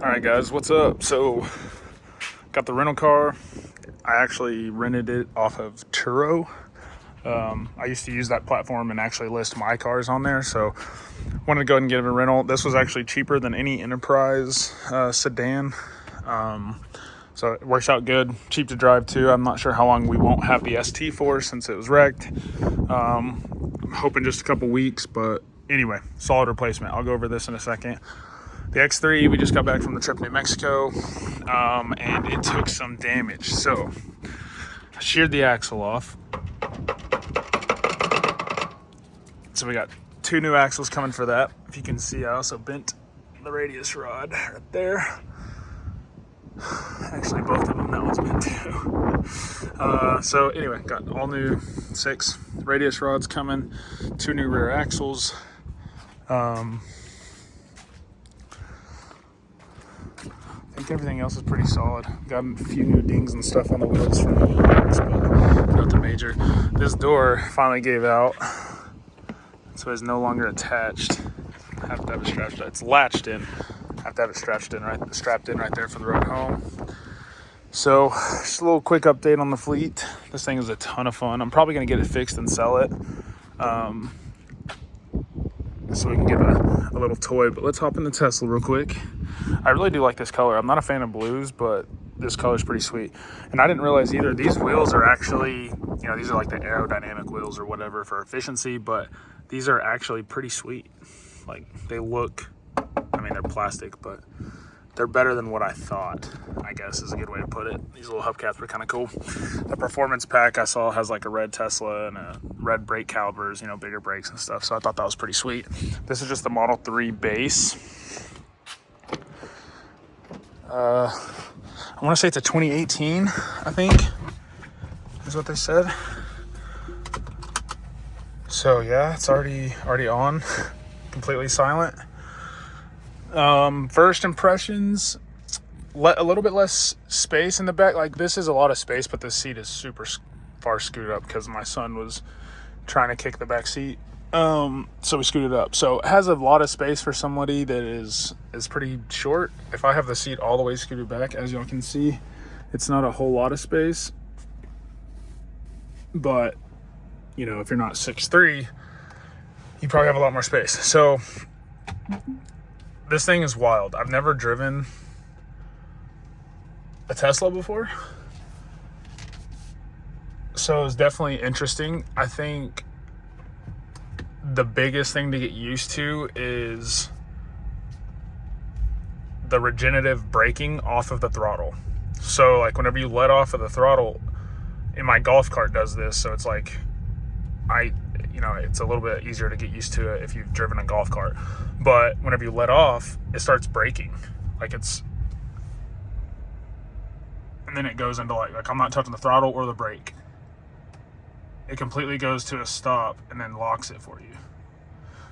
All right, guys, what's up? So, got the rental car. I actually rented it off of Turo. I used to use that platform and actually list my cars on there. So, wanted to go ahead and get a rental. This was actually cheaper than any Enterprise sedan. So, it works out good. Cheap to drive, too. I'm not sure how long we won't have the ST for since it was wrecked. I'm hoping just a couple weeks, but anyway, solid replacement. I'll go over this in a second. The X3, we just got back from the trip to New Mexico, and it took some damage. So, I sheared the axle off. So we got 2 new axles coming for that. If you can see, I also bent the radius rod right there. Actually, both of them, that one's bent too. So anyway, got all new 6 radius rods coming, 2 new rear axles. I think everything else is pretty solid. Got a few new dings and stuff on the wheels from the wheels, but nothing major. This door finally gave out, so it's no longer attached. I have to have it strapped. It's latched in. I have to have it strapped in right there for the road home. So, just a little quick update on the fleet. This thing is a ton of fun. I'm probably gonna get it fixed and sell it, so we can get a little toy. But let's hop in the Tesla real quick. I really do like this color. I'm not a fan of blues, but this color is pretty sweet. And I didn't realize either, these wheels are actually, these are like the aerodynamic wheels or whatever for efficiency, but these are actually pretty sweet. Like, they look, they're plastic, but they're better than what I thought, I guess is a good way to put it. These little hubcaps were kind of cool. The performance pack I saw has like a red Tesla and a red brake calipers, bigger brakes and stuff. So I thought that was pretty sweet. This is just the Model 3 base. I want to say it's a 2018, I think, is what they said. So yeah, it's already on, completely silent. First impressions, a little bit less space in the back. Like, this is a lot of space, but the seat is super far scooted up because my son was trying to kick the back seat. So we scooted up. So it has a lot of space for somebody that is pretty short. If I have the seat all the way scooted back, as y'all can see, it's not a whole lot of space. But, if you're not 6'3", you probably have a lot more space. So this thing is wild. I've never driven a Tesla before, so it's definitely interesting. I think the biggest thing to get used to is the regenerative braking off of the throttle. So like whenever you let off of the throttle, in my golf cart does this, so it's like it's a little bit easier to get used to it if you've driven a golf cart. But whenever you let off, it starts braking. And then it goes into like I'm not touching the throttle or the brake. It completely goes to a stop and then locks it for you.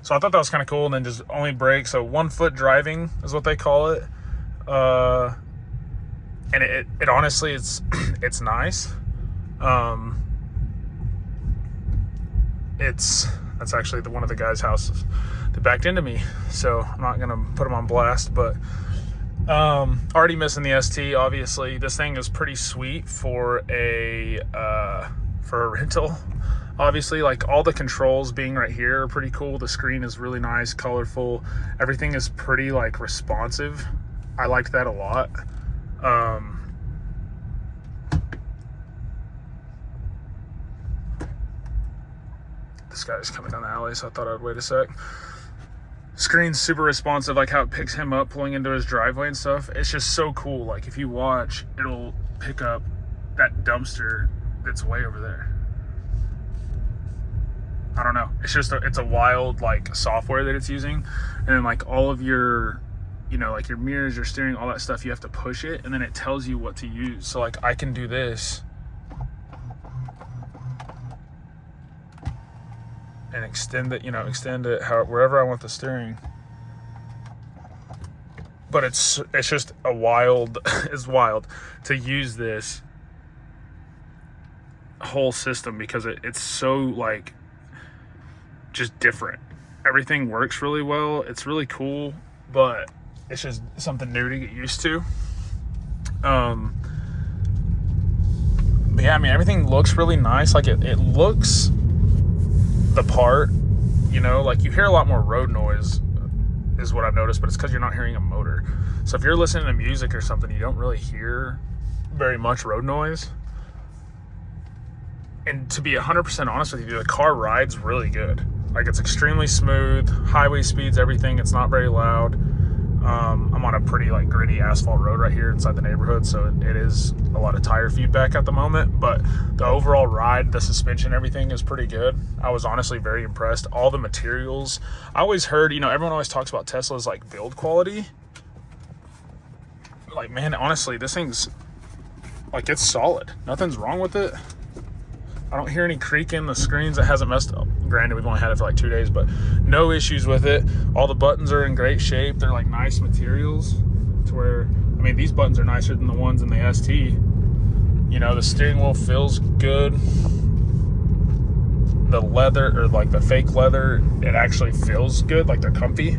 So I thought that was kind of cool. And then just only brake. So 1 foot driving is what they call it. And it honestly, it's nice. That's actually one of the guys' houses that backed into me. So I'm not going to put them on blast, but already missing the ST, obviously. This thing is pretty sweet for a rental. Obviously, like, all the controls being right here are pretty cool. The screen is really nice, colorful. Everything is pretty like responsive. I liked that a lot. This guy's coming down the alley, so I thought I'd wait a sec. Screen's super responsive, like how it picks him up pulling into his driveway and stuff. It's just so cool. Like, if you watch, it'll pick up that dumpster that's way over there. I don't know. It's a wild, like, software that it's using. And then, like, all of your, like your mirrors, your steering, all that stuff, you have to push it, and then it tells you what to use. So, like, I can do this and extend it, wherever I want the steering. But it's just it's wild to use this whole system because it's so, like, just different. Everything works really well. It's really cool, but it's just something new to get used to. But yeah, I mean, everything looks really nice. Like it looks the part, you know, like you hear a lot more road noise is what I've noticed, but it's because you're not hearing a motor. So if you're listening to music or something, you don't really hear very much road noise. And to be 100% honest with you, the car rides really good. Like, it's extremely smooth, highway speeds, everything. It's not very loud. I'm on a pretty like gritty asphalt road right here inside the neighborhood, so it is a lot of tire feedback at the moment, but the overall ride, the suspension, everything is pretty good. I was honestly very impressed. All the materials, I always heard, you know, everyone always talks about Tesla's like build quality. Like, man, honestly, this thing's like, it's solid. Nothing's wrong with it. I don't hear any creaking. The screens, it hasn't messed up. Granted, we've only had it for like 2 days, but no issues with it. All the buttons are in great shape. They're like nice materials to where, I mean, these buttons are nicer than the ones in the ST. You know, the steering wheel feels good. The leather, or like the fake leather, it actually feels good. Like, they're comfy.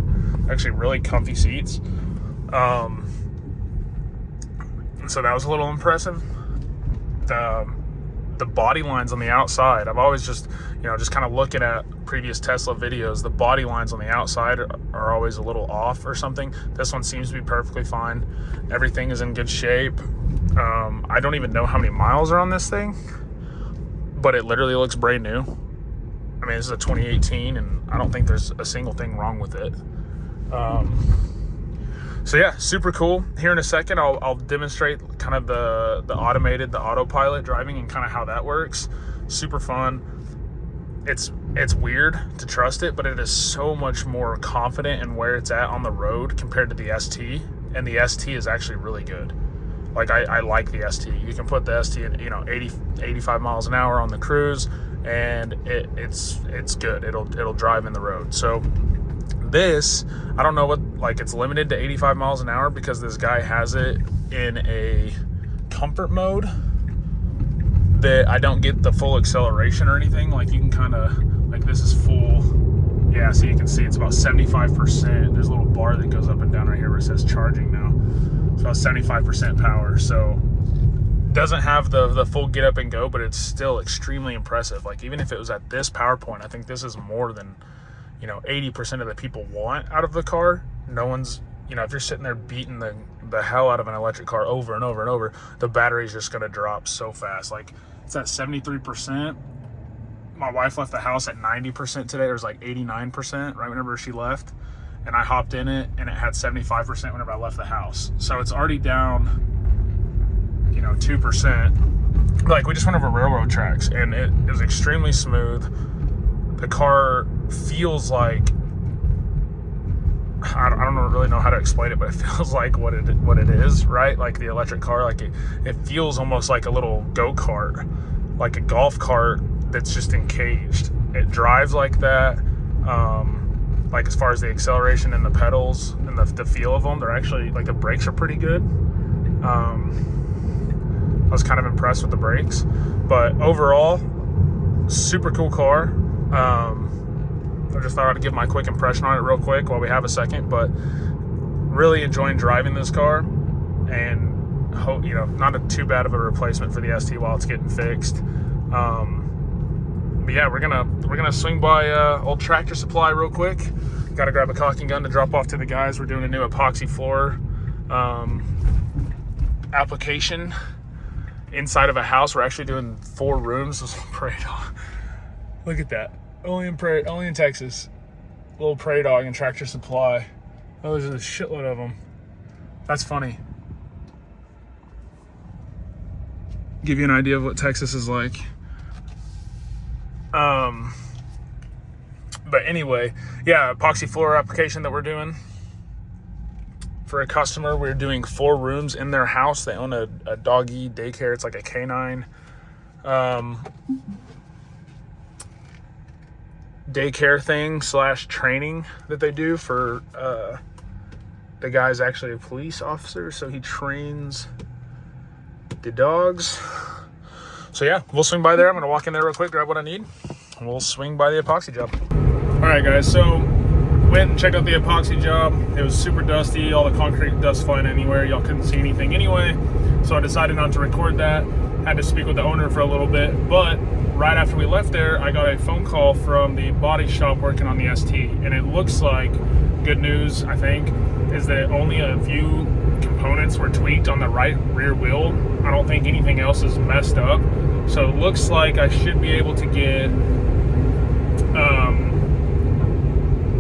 Actually really comfy seats. So that was a little impressive. The body lines on the outside, I've always just, you know, just kind of looking at previous Tesla videos, the body lines on the outside are always a little off or something. This one seems to be perfectly fine. Everything is in good shape. I don't even know how many miles are on this thing, but it literally looks brand new. I mean, this is a 2018, and I don't think there's a single thing wrong with it. So yeah, super cool. Here in a second, I'll demonstrate kind of the autopilot driving and kind of how that works. Super fun. It's weird to trust it, but it is so much more confident in where it's at on the road compared to the ST. And the ST is actually really good. Like, I like the ST. You can put the ST at, you know, 85 miles an hour on the cruise, and it's good. It'll drive in the road. So this, I don't know what, like, it's limited to 85 miles an hour because this guy has it in a comfort mode that I don't get the full acceleration or anything. Like, you can kind of, like, this is full. Yeah, so you can see it's about 75%. There's a little bar that goes up and down right here where it says charging now. It's about 75% power. So doesn't have the full get up and go, but it's still extremely impressive. Like, even if it was at this power point, I think this is more than, you know, 80% of the people want out of the car. No one's, you know, if you're sitting there beating the hell out of an electric car over and over and over, the battery's just going to drop so fast. Like, it's at 73%. My wife left the house at 90% today. It was like 89% right whenever she left. And I hopped in it, and it had 75% whenever I left the house. So it's already down, you know, 2%. Like, we just went over railroad tracks, and it was extremely smooth. The car feels like, I don't really know how to explain it, but it feels like what it is, right? Like the electric car, like it feels almost like a little go-kart, like a golf cart that's just encaged. It drives like that. Like, as far as the acceleration and the pedals and the feel of them, they're actually, like, the brakes are pretty good. I was kind of impressed with the brakes, but overall, super cool car. I just thought I'd give my quick impression on it real quick while we have a second, but really enjoying driving this car, and hope, you know, not too bad of a replacement for the ST while it's getting fixed. But yeah, we're gonna swing by old Tractor Supply real quick. Got to grab a caulking gun to drop off to the guys. We're doing a new epoxy floor application inside of a house. We're actually doing 4 rooms. Prairie dog. Look at that. Only in Texas. Little prairie dog and Tractor Supply. Oh, there's a shitload of them. That's funny. Give you an idea of what Texas is like. But anyway, yeah, epoxy floor application that we're doing for a customer. We're doing 4 rooms in their house. They own a doggy daycare. It's like a canine daycare thing / training that they do for the guy's actually a police officer, so he trains the dogs. So yeah, we'll swing by there. I'm gonna walk in there real quick, grab what I need, and we'll swing by the epoxy job. All right, guys, so went and checked out the epoxy job. It was super dusty, all the concrete dust flying anywhere. Y'all couldn't see anything anyway, so I decided not to record that. Had to speak with the owner for a little bit, but right after we left there, I got a phone call from the body shop working on the ST, and it looks like, good news I think, is that only a few components were tweaked on the right rear wheel. I don't think anything else is messed up, so it looks like I should be able to get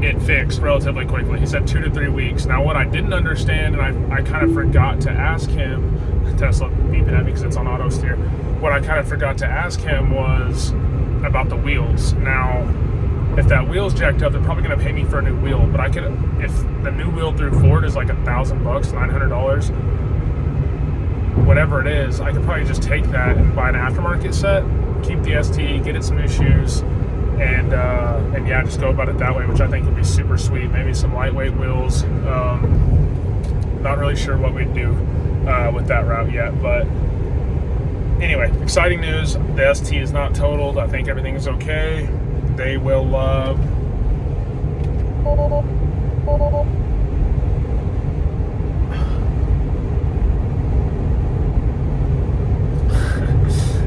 it fixed relatively quickly. He said 2 to 3 weeks. Now what I didn't understand, and I kind of forgot to ask him, Tesla beeping at me because it's on auto steer, what I kind of forgot to ask him was about the wheels. Now if that wheel's jacked up, they're probably going to pay me for a new wheel, but I could, if the new wheel through Ford is like $1,000, $900, whatever it is, I could probably just take that and buy an aftermarket set, keep the ST, get it some new shoes, and yeah, just go about it that way, which I think would be super sweet. Maybe some lightweight wheels. Not really sure what we'd do with that route yet, but anyway, exciting news. The ST is not totaled. I think everything is okay. They will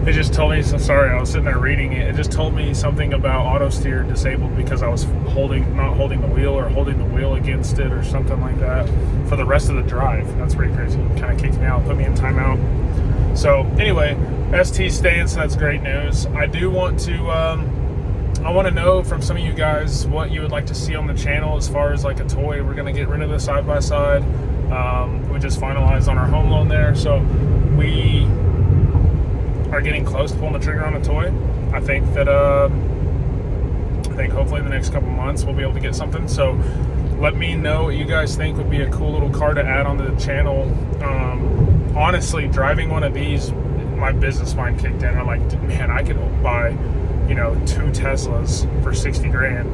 it just told me, so sorry, I was sitting there reading it. It just told me something about auto steer disabled because I was not holding the wheel, or holding the wheel against it, or something like that for the rest of the drive. That's pretty crazy. It kind of kicked me out, put me in timeout. So anyway, ST staying, so that's great news. I do want to, I want to know from some of you guys what you would like to see on the channel as far as like a toy. We're going to get rid of the side-by-side. We just finalized on our home loan there, so we are getting close to pulling the trigger on a toy. I think that hopefully in the next couple months we'll be able to get something. So let me know what you guys think would be a cool little car to add onto the channel. Honestly, driving one of these, my business mind kicked in. I'm like, man, I could buy, 2 Teslas for 60 grand,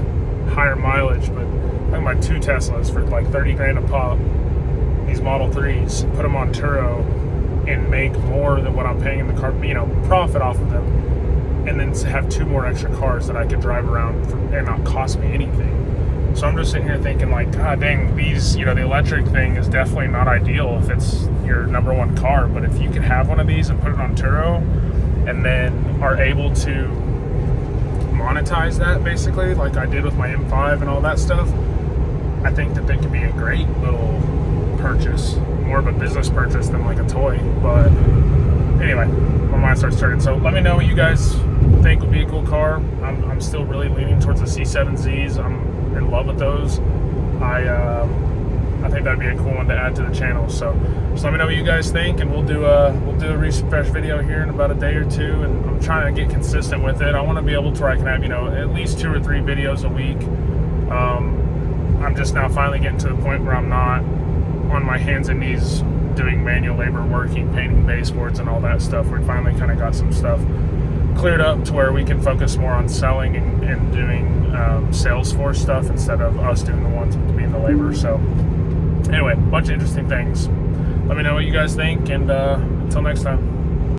higher mileage, but I can buy 2 Teslas for like 30 grand a pop. These Model 3s, put them on Turo, and make more than what I'm paying in the car, profit off of them, and then have 2 more extra cars that I could drive around and not cost me anything. So I'm just sitting here thinking like, God dang, these, the electric thing is definitely not ideal if it's your number one car, but if you could have one of these and put it on Turo, and then are able to monetize that basically, like I did with my M5 and all that stuff, I think that they could be a great little purchase, more of a business purchase than like a toy. But anyway, my mind starts turning. So let me know what you guys think would be a cool car. I'm still really leaning towards the C7Zs. I'm in love with those. I think that'd be a cool one to add to the channel. So just let me know what you guys think, and we'll do a refresh video here in about a day or two. And I'm trying to get consistent with it. I want to be able to where I can have at least 2 or 3 videos a week. I'm just now finally getting to the point where I'm not on my hands and knees doing manual labor, working, painting baseboards and all that stuff. We finally kind of got some stuff cleared up to where we can focus more on selling and doing Salesforce stuff instead of us doing the ones being the labor. So anyway, a bunch of interesting things. Let me know what you guys think, and until next time.